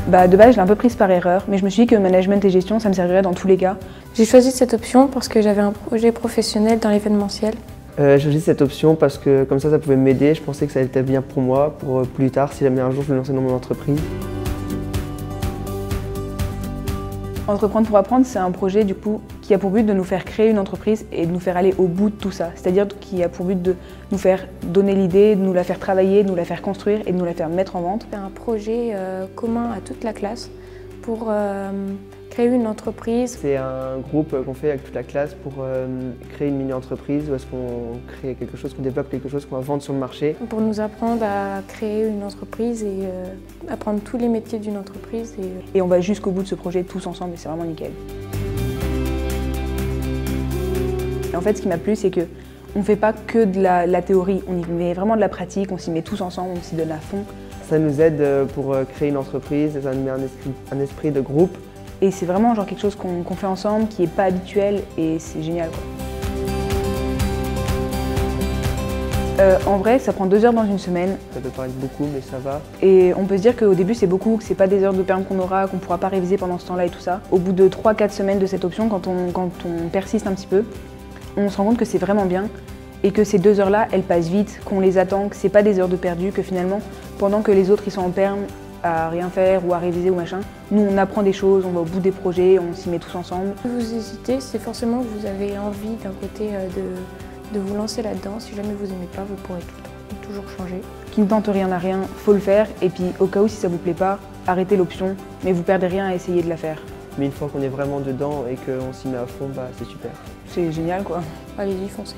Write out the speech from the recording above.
De base, je l'ai un peu prise par erreur, mais je me suis dit que management et gestion, ça me servirait dans tous les cas. J'ai choisi cette option parce que j'avais un projet professionnel dans l'événementiel. J'ai choisi cette option parce que comme ça pouvait m'aider. Je pensais que ça allait être bien pour moi, pour plus tard, si jamais un jour je me lançais dans mon entreprise. Entreprendre pour apprendre, c'est un projet du coup qui a pour but de nous faire créer une entreprise et de nous faire aller au bout de tout ça. C'est-à-dire qui a pour but de nous faire donner l'idée, de nous la faire travailler, de nous la faire construire et de nous la faire mettre en vente. C'est un projet commun à toute la classe pour créer une entreprise. C'est un groupe qu'on fait avec toute la classe pour créer une mini-entreprise où est-ce qu'on crée quelque chose, qu'on développe quelque chose qu'on va vendre sur le marché. Pour nous apprendre à créer une entreprise et apprendre tous les métiers d'une entreprise. Et on va jusqu'au bout de ce projet tous ensemble et c'est vraiment nickel. Et en fait, ce qui m'a plu, c'est qu'on ne fait pas que de la théorie, on y met vraiment de la pratique, on s'y met tous ensemble, on s'y donne à fond. Ça nous aide pour créer une entreprise, ça nous met un esprit de groupe. Et c'est vraiment genre quelque chose qu'on fait ensemble, qui n'est pas habituel et c'est génial, quoi. En vrai, ça prend 2 heures dans une semaine. Ça peut paraître beaucoup, mais ça va. Et on peut se dire qu'au début c'est beaucoup, que c'est pas des heures de perm qu'on aura, qu'on pourra pas réviser pendant ce temps-là et tout ça. Au bout de 3-4 semaines de cette option, quand on persiste un petit peu, on se rend compte que c'est vraiment bien et que ces 2 heures-là, elles passent vite, qu'on les attend, que c'est pas des heures de perdu, que finalement, pendant que les autres ils sont en perm, à rien faire ou à réviser ou machin, nous on apprend des choses, on va au bout des projets, on s'y met tous ensemble. Si vous hésitez, c'est forcément que vous avez envie d'un côté de vous lancer là-dedans. Si jamais vous n'aimez pas, vous pourrez toujours changer. Qui ne tente rien à rien, faut le faire et puis au cas où si ça vous plaît pas, arrêtez l'option, mais vous perdez rien à essayer de la faire. Mais une fois qu'on est vraiment dedans et qu'on s'y met à fond, c'est super. C'est génial quoi. Allez-y, foncez.